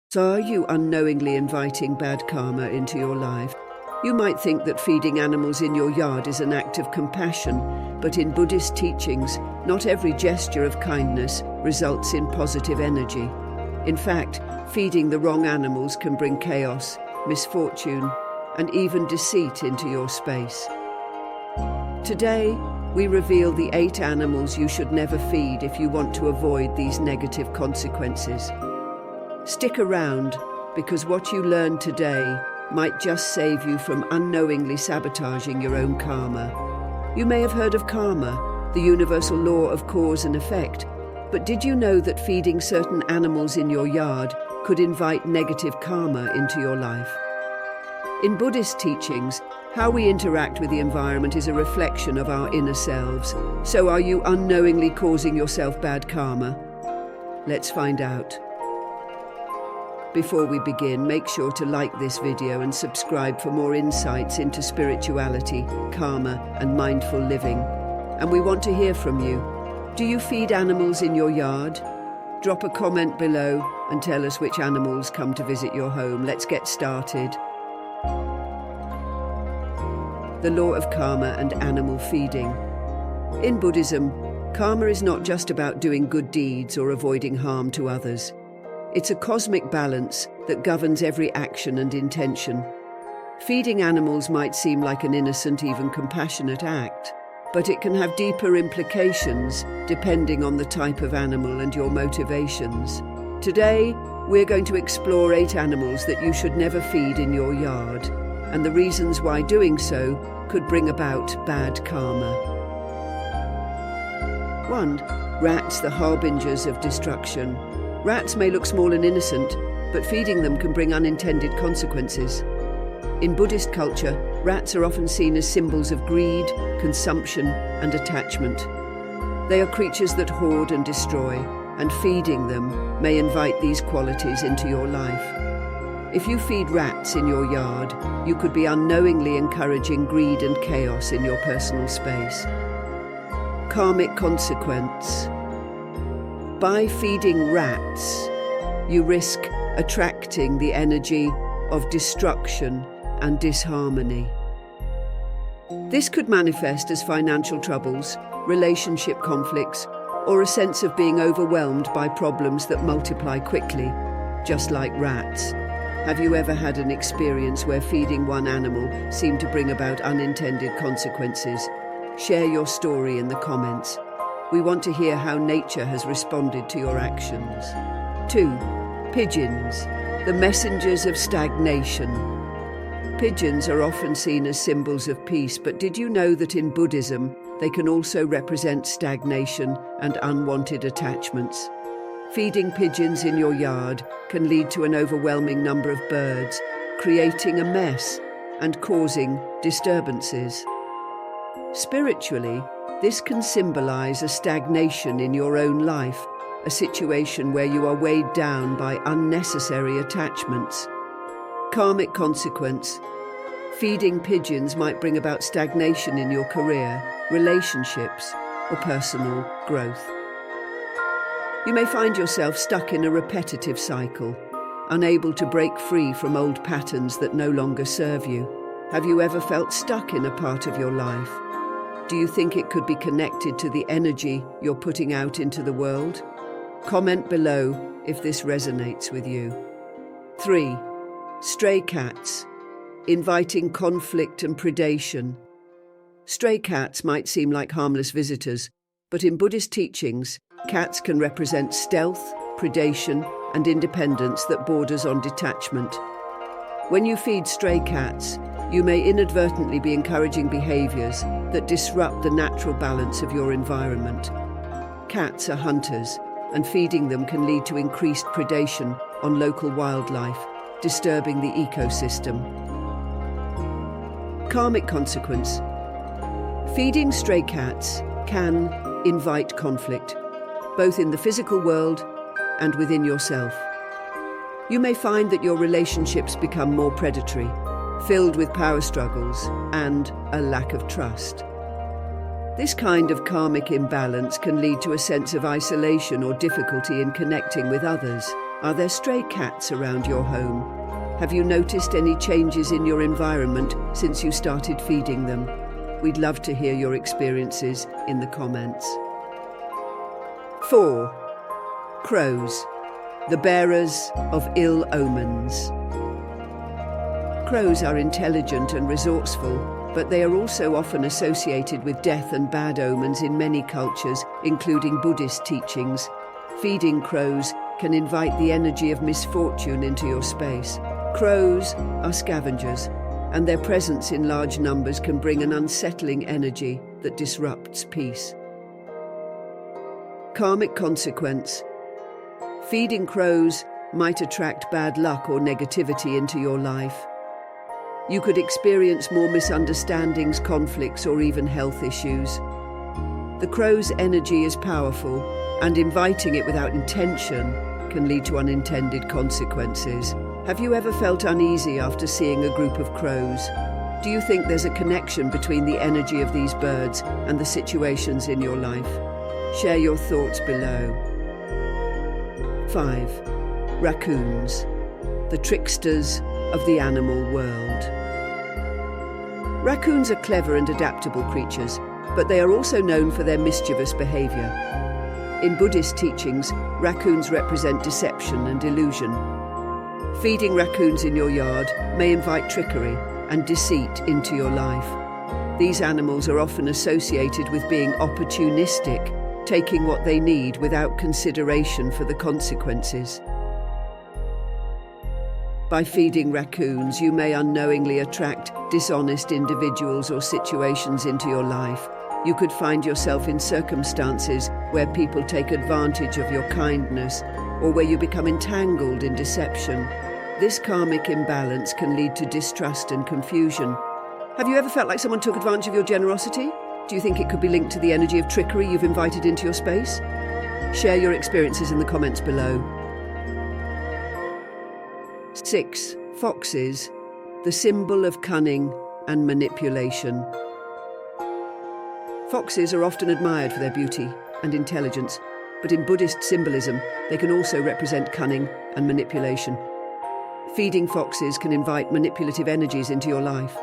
So are you unknowingly inviting bad karma into your life? You might think that feeding animals in your yard is an act of compassion, but in Buddhist teachings, not every gesture of kindness results in positive energy. In fact, feeding the wrong animals can bring chaos, misfortune, and even deceit into your space. Today, we reveal the 8 animals you should never feed if you want to avoid these negative consequences. Stick around, because what you learn today might just save you from unknowingly sabotaging your own karma. You may have heard of karma, the universal law of cause and effect, but did you know that feeding certain animals in your yard could invite negative karma into your life? In Buddhist teachings, how we interact with the environment is a reflection of our inner selves. So are you unknowingly causing yourself bad karma? Let's find out. Before we begin, make sure to like this video and subscribe for more insights into spirituality, karma, and mindful living. And we want to hear from you. Do you feed animals in your yard? Drop a comment below and tell us which animals come to visit your home. Let's get started. The law of karma and animal feeding. In Buddhism, karma is not just about doing good deeds or avoiding harm to others. It's a cosmic balance that governs every action and intention. Feeding animals might seem like an innocent, even compassionate act, but it can have deeper implications depending on the type of animal and your motivations. Today, we're going to explore 8 animals that you should never feed in your yard, and the reasons why doing so could bring about bad karma. 1. Rats, the harbingers of destruction. Rats may look small and innocent, but feeding them can bring unintended consequences. In Buddhist culture, rats are often seen as symbols of greed, consumption, and attachment. They are creatures that hoard and destroy, and feeding them may invite these qualities into your life. If you feed rats in your yard, you could be unknowingly encouraging greed and chaos in your personal space. Karmic consequence. By feeding rats, you risk attracting the energy of destruction and disharmony. This could manifest as financial troubles, relationship conflicts, or a sense of being overwhelmed by problems that multiply quickly, just like rats. Have you ever had an experience where feeding one animal seemed to bring about unintended consequences? Share your story in the comments. We want to hear how nature has responded to your actions. 2. Pigeons, the messengers of stagnation. Pigeons are often seen as symbols of peace, but did you know that in Buddhism, they can also represent stagnation and unwanted attachments? Feeding pigeons in your yard can lead to an overwhelming number of birds, creating a mess and causing disturbances. Spiritually, this can symbolize a stagnation in your own life, a situation where you are weighed down by unnecessary attachments. Karmic consequence. Feeding pigeons might bring about stagnation in your career, relationships, or personal growth. You may find yourself stuck in a repetitive cycle, unable to break free from old patterns that no longer serve you. Have you ever felt stuck in a part of your life? Do you think it could be connected to the energy you're putting out into the world? Comment below if this resonates with you. 3. Stray cats, inviting conflict and predation. Stray cats might seem like harmless visitors, but in Buddhist teachings, cats can represent stealth, predation, and independence that borders on detachment. When you feed stray cats, you may inadvertently be encouraging behaviors that disrupt the natural balance of your environment. Cats are hunters, and feeding them can lead to increased predation on local wildlife, disturbing the ecosystem. Karmic consequence. Feeding stray cats can invite conflict, both in the physical world and within yourself. You may find that your relationships become more predatory, filled with power struggles and a lack of trust. This kind of karmic imbalance can lead to a sense of isolation or difficulty in connecting with others. Are there stray cats around your home? Have you noticed any changes in your environment since you started feeding them? We'd love to hear your experiences in the comments. 4. Crows, the bearers of ill omens. Crows are intelligent and resourceful, but they are also often associated with death and bad omens in many cultures, including Buddhist teachings. Feeding crows can invite the energy of misfortune into your space. Crows are scavengers, and their presence in large numbers can bring an unsettling energy that disrupts peace. Karmic consequence. Feeding crows might attract bad luck or negativity into your life. You could experience more misunderstandings, conflicts, or even health issues. The crow's energy is powerful, and inviting it without intention can lead to unintended consequences. Have you ever felt uneasy after seeing a group of crows? Do you think there's a connection between the energy of these birds and the situations in your life? Share your thoughts below. 5. Raccoons, the tricksters of the animal world. Raccoons are clever and adaptable creatures, but they are also known for their mischievous behavior. In Buddhist teachings, raccoons represent deception and illusion. Feeding raccoons in your yard may invite trickery and deceit into your life. These animals are often associated with being opportunistic, taking what they need without consideration for the consequences. By feeding raccoons, you may unknowingly attract dishonest individuals or situations into your life. You could find yourself in circumstances where people take advantage of your kindness, or where you become entangled in deception. This karmic imbalance can lead to distrust and confusion. Have you ever felt like someone took advantage of your generosity? Do you think it could be linked to the energy of trickery you've invited into your space? Share your experiences in the comments below. 6. Foxes, the symbol of cunning and manipulation. Foxes are often admired for their beauty and intelligence, but in Buddhist symbolism, they can also represent cunning and manipulation. Feeding foxes can invite manipulative energies into your life.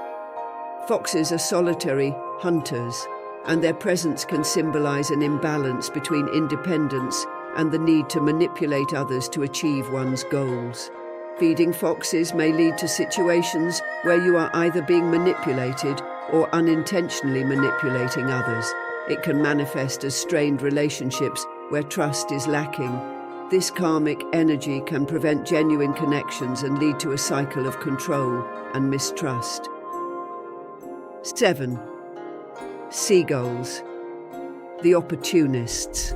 Foxes are solitary hunters, and their presence can symbolize an imbalance between independence and the need to manipulate others to achieve one's goals. Feeding foxes may lead to situations where you are either being manipulated or unintentionally manipulating others. It can manifest as strained relationships where trust is lacking. This karmic energy can prevent genuine connections and lead to a cycle of control and mistrust. 7. Seagulls, the opportunists.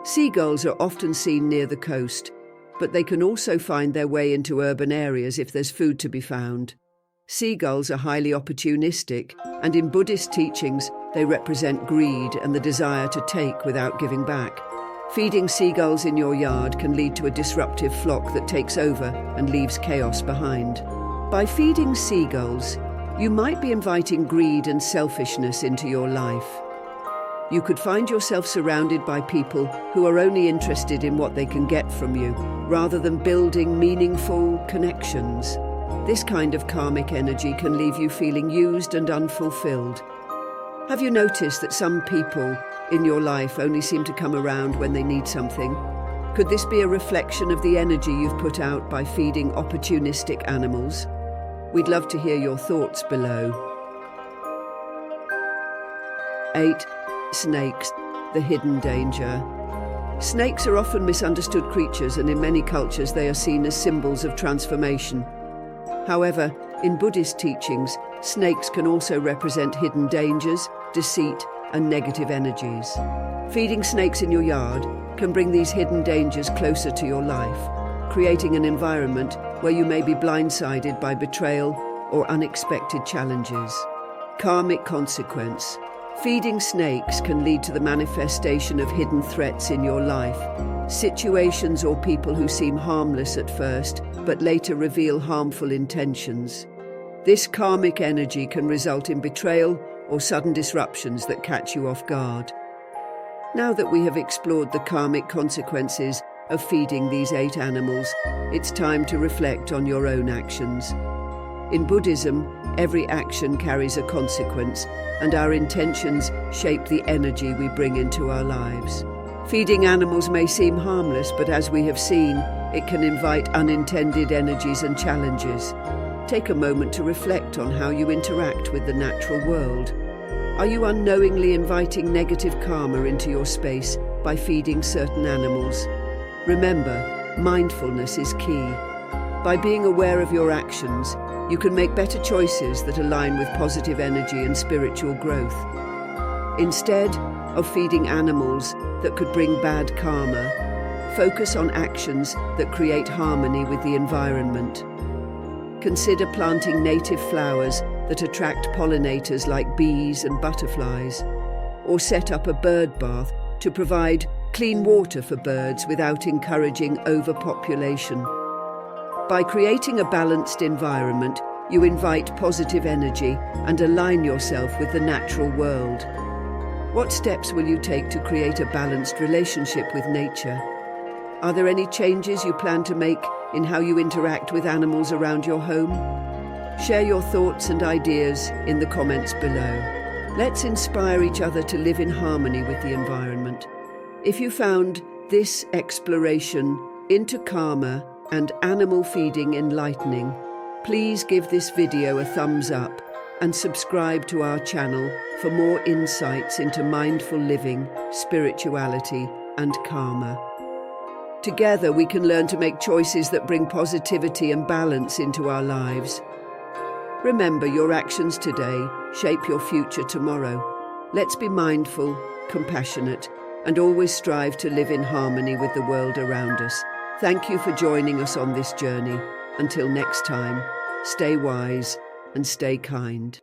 Seagulls are often seen near the coast, but they can also find their way into urban areas if there's food to be found. Seagulls are highly opportunistic, and in Buddhist teachings, they represent greed and the desire to take without giving back. Feeding seagulls in your yard can lead to a disruptive flock that takes over and leaves chaos behind. By feeding seagulls, you might be inviting greed and selfishness into your life. You could find yourself surrounded by people who are only interested in what they can get from you, rather than building meaningful connections. This kind of karmic energy can leave you feeling used and unfulfilled. Have you noticed that some people in your life only seem to come around when they need something? Could this be a reflection of the energy you've put out by feeding opportunistic animals? We'd love to hear your thoughts below. 8. Snakes, the hidden danger. Snakes are often misunderstood creatures, and in many cultures they are seen as symbols of transformation. However, in Buddhist teachings, snakes can also represent hidden dangers, deceit, and negative energies. Feeding snakes in your yard can bring these hidden dangers closer to your life, creating an environment where you may be blindsided by betrayal or unexpected challenges. Karmic consequence. Feeding snakes can lead to the manifestation of hidden threats in your life, situations or people who seem harmless at first, but later reveal harmful intentions. This karmic energy can result in betrayal or sudden disruptions that catch you off guard. Now that we have explored the karmic consequences of feeding these 8 animals, it's time to reflect on your own actions. In Buddhism, every action carries a consequence, and our intentions shape the energy we bring into our lives. Feeding animals may seem harmless, but as we have seen, it can invite unintended energies and challenges. Take a moment to reflect on how you interact with the natural world. Are you unknowingly inviting negative karma into your space by feeding certain animals? Remember, mindfulness is key. By being aware of your actions, you can make better choices that align with positive energy and spiritual growth. Instead of feeding animals that could bring bad karma, focus on actions that create harmony with the environment. Consider planting native flowers that attract pollinators like bees and butterflies, or set up a bird bath to provide clean water for birds without encouraging overpopulation. By creating a balanced environment, you invite positive energy and align yourself with the natural world. What steps will you take to create a balanced relationship with nature? Are there any changes you plan to make in how you interact with animals around your home? Share your thoughts and ideas in the comments below. Let's inspire each other to live in harmony with the environment. If you found this exploration into karma and animal feeding enlightening, please give this video a thumbs up and subscribe to our channel for more insights into mindful living, spirituality, and karma. Together we can learn to make choices that bring positivity and balance into our lives. Remember, your actions today shape your future tomorrow. Let's be mindful, compassionate, and always strive to live in harmony with the world around us. Thank you for joining us on this journey. Until next time, stay wise and stay kind.